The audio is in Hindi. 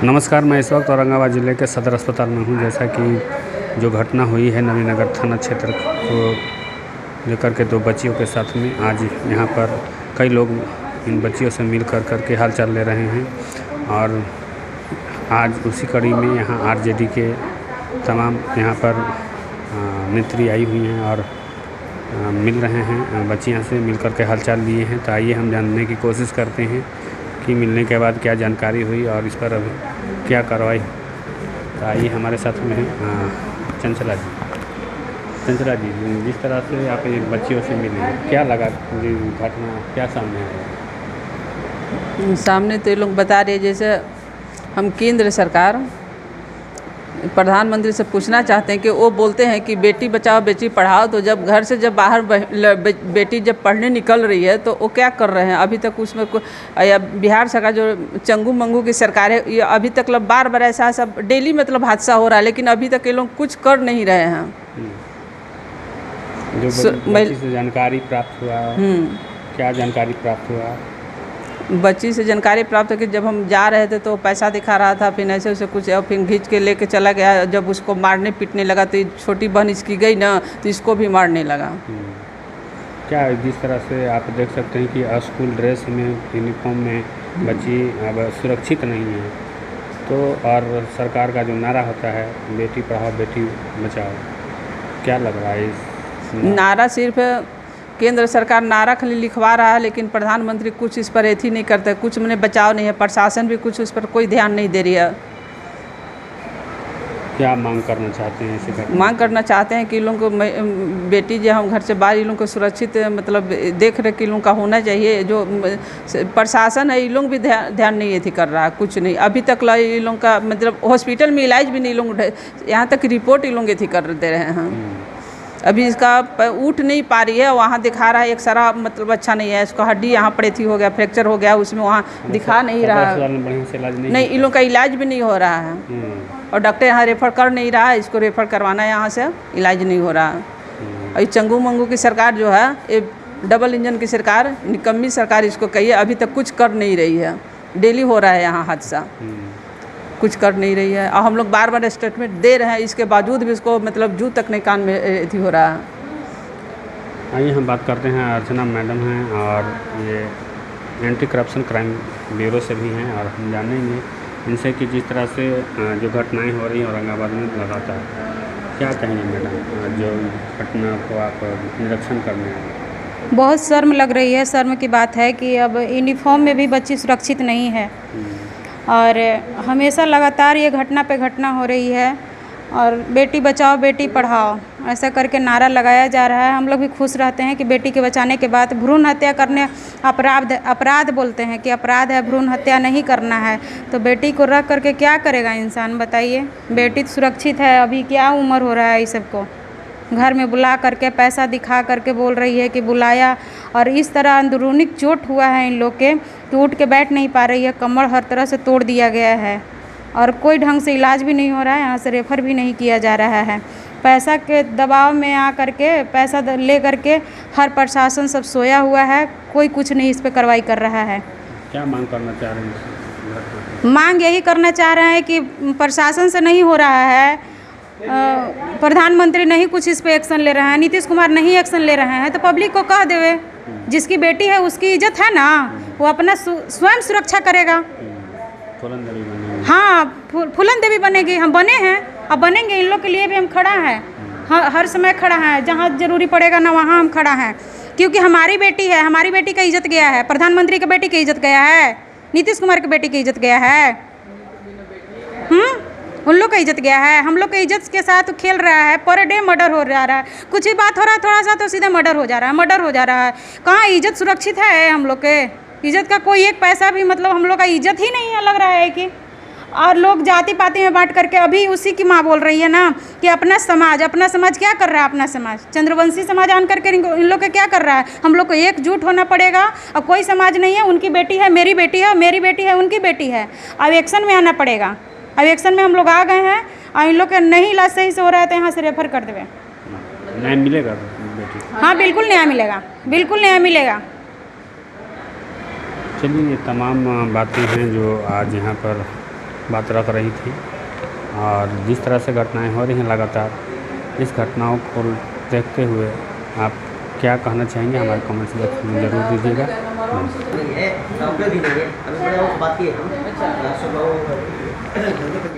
नमस्कार, मैं इस वक्त औरंगाबाद ज़िले के सदर अस्पताल में हूँ। जैसा कि जो घटना हुई है नवीनगर थाना क्षेत्र को लेकर के 2 बच्चियों के साथ में, आज यहाँ पर कई लोग इन बच्चियों से मिल कर के हाल चाल ले रहे हैं। और आज उसी कड़ी में यहाँ आरजेडी के तमाम यहाँ पर नेत्री आई हुई हैं और मिल रहे हैं, बच्चियों से मिल कर के हाल चाल लिए हैं। तो आइए हम जानने की कोशिश करते हैं कि मिलने के बाद क्या जानकारी हुई और इस पर अभी क्या कार्रवाई। तो आइए हमारे साथ में हैं चंचला जी, जिस तरह से आप इन बच्चियों से मिले, क्या लगा घटना, क्या सामने आया? सामने तो ये लोग बता रहे हैं जैसे हम केंद्र सरकार प्रधानमंत्री से पूछना चाहते हैं कि वो बोलते हैं कि बेटी बचाओ बेटी पढ़ाओ, तो जब घर से जब बाहर बेटी जब पढ़ने निकल रही है तो वो क्या कर रहे हैं? अभी तक उसमें या बिहार सरकार जो चंगू मंगू की सरकार है, ये अभी तक बार बार ऐसा सब डेली हादसा हो रहा है, लेकिन अभी तक ये लोग कुछ कर नहीं रहे हैं। जो बच्ची से जानकारी प्राप्त हुआ, क्या जानकारी प्राप्त हुआ? बच्ची से जानकारी प्राप्त है कि जब हम जा रहे थे तो पैसा दिखा रहा था, फिर ऐसे उसे कुछ और फिर खींच के लेके चला गया। जब उसको मारने पीटने लगा तो छोटी बहन इसकी गई ना, तो इसको भी मारने लगा। क्या जिस तरह से आप देख सकते हैं कि स्कूल ड्रेस में, यूनिफॉर्म में बच्ची अब सुरक्षित नहीं है, तो और सरकार का जो नारा होता है बेटी पढ़ाओ बेटी बचाओ, क्या लग रहा है इस नारा? सिर्फ केंद्र सरकार नारा खाली लिखवा रहा है, लेकिन प्रधानमंत्री कुछ इस पर एथी नहीं करते, कुछ मैंने बचाव नहीं है। प्रशासन भी कुछ उस पर कोई ध्यान नहीं दे रही है। क्या मांग करना चाहते हैं इसे? मांग करना चाहते हैं कि इन लोगों को बेटी जो हम घर से बाहर इन लोगों को सुरक्षित देख रेख इन लोगों का होना चाहिए। जो प्रशासन है इन लोग भी ध्यान नहीं एथी कर रहा है, कुछ नहीं। अभी तक इन लोगों का हॉस्पिटल में इलाज भी नहीं, लोग यहाँ तक रिपोर्ट इन लोग एथी कर दे रहे हैं। अभी इसका उठ नहीं पा रही है, वहाँ दिखा रहा है एक सारा अच्छा नहीं है, इसका हड्डी यहाँ पर एथी हो गया, फ्रैक्चर हो गया, उसमें वहाँ दिखा नहीं रहा नहीं, इन लोग का इलाज भी नहीं हो रहा है। और डॉक्टर यहाँ रेफ़र कर नहीं रहा है, इसको रेफ़र करवाना है, यहाँ से इलाज नहीं हो रहा है। और चंगू मंगू की सरकार जो है, ये डबल इंजन की सरकार, निकम्मी सरकार इसको कहिए, अभी तक कुछ कर नहीं रही है। डेली हो रहा है यहाँ हादसा, कुछ कर नहीं रही है। और हम लोग बार बार स्टेटमेंट दे रहे हैं, इसके बावजूद भी इसको जू तक नहीं कान में एथी हो रहा है। आइए हम बात करते हैं, अर्चना मैडम हैं और ये एंटी करप्शन क्राइम ब्यूरो से भी हैं, और हम जानेंगे इनसे कि जिस तरह से जो घटनाएं हो रही हैं औरंगाबाद में लगातार, क्या कहेंगे मैडम जो घटना को आप निरीक्षण करने आए? बहुत शर्म लग रही है। शर्म की बात है कि अब यूनिफॉर्म में भी बच्ची सुरक्षित नहीं है, और हमेशा लगातार ये घटना पे घटना हो रही है। और बेटी बचाओ बेटी पढ़ाओ ऐसा करके नारा लगाया जा रहा है। हम लोग भी खुश रहते हैं कि बेटी के बचाने के बाद भ्रूण हत्या करने अपराध बोलते हैं कि अपराध है, भ्रूण हत्या नहीं करना है। तो बेटी को रख करके क्या करेगा इंसान, बताइए? बेटी सुरक्षित है, अभी क्या उम्र हो रहा है इस सबको? घर में बुला करके पैसा दिखा करके बोल रही है कि बुलाया, और इस तरह अंदरूनी चोट हुआ है इन लोग के कि उठ के बैठ नहीं पा रही है, कमर हर तरह से तोड़ दिया गया है, और कोई ढंग से इलाज भी नहीं हो रहा है, यहाँ से रेफ़र भी नहीं किया जा रहा है। पैसा के दबाव में आ करके पैसा ले करके हर प्रशासन सब सोया हुआ है, कोई कुछ नहीं इस पर कार्रवाई कर रहा है। क्या मांग करना चाह रहे हैं? मांग यही करना चाह रहे हैं कि प्रशासन से नहीं हो रहा है, प्रधानमंत्री नहीं कुछ इस पे एक्शन ले रहे हैं, नीतीश कुमार नहीं एक्शन ले रहे हैं, तो पब्लिक को कह देवे जिसकी बेटी है उसकी इज्जत है ना, वो अपना स्वयं सुरक्षा करेगा। फूलन देवी बनेगी। हाँ, फूलन देवी बनेगी। हम बने हैं, अब बनेंगे। इन लोग के लिए भी हम खड़ा हैं, हर समय खड़ा है, जहाँ ज़रूरी पड़ेगा ना वहाँ हम खड़ा हैं, क्योंकि हमारी बेटी है, हमारी बेटी का इज्जत गया है, प्रधानमंत्री की बेटी की इज्जत गया है, नीतीश कुमार की बेटी की इज्जत गया है, उन लोग का इज्जत गया है। हम लोग के इज्जत के साथ खेल रहा है। पर डे मर्डर हो जा रहा है, कुछ ही बात हो रहा है थोड़ा सा तो सीधे मर्डर हो जा रहा है। कहाँ इज्जत सुरक्षित है? हम लोग के इज्जत का कोई एक पैसा भी हम लोग का इज्जत ही नहीं है, लग रहा है कि। और लोग जाति पाति में बांट करके, अभी उसी की माँ बोल रही है ना कि अपना समाज क्या कर रहा है? अपना समाज चंद्रवंशी समाज आन करके इन लोग का क्या कर रहा है? हम लोग को एकजुट होना पड़ेगा। अब कोई समाज नहीं है, उनकी बेटी है, मेरी बेटी है, मेरी बेटी है, उनकी बेटी है। अब एक्शन में आना पड़ेगा। अब एक्शन में हम लोग आ गए हैं, और इन लोग का नहीं इलाज सही से हो रहा है तो यहाँ से रेफर कर देवे। न्याय मिलेगा? हाँ, बिल्कुल न्याय मिलेगा, बिल्कुल न्याय मिलेगा। चलिए, ये तमाम बातें हैं जो आज यहाँ पर बात रख रही थी। और जिस तरह से घटनाएं हो रही हैं लगातार, इस घटनाओं को देखते हुए आप क्या कहना चाहेंगे हमारे कमेंट्स बॉक्स में ज़रूर दीजिएगा। नहीं है, डॉक्टर भी नहीं है, अभी बड़े बात की है हम।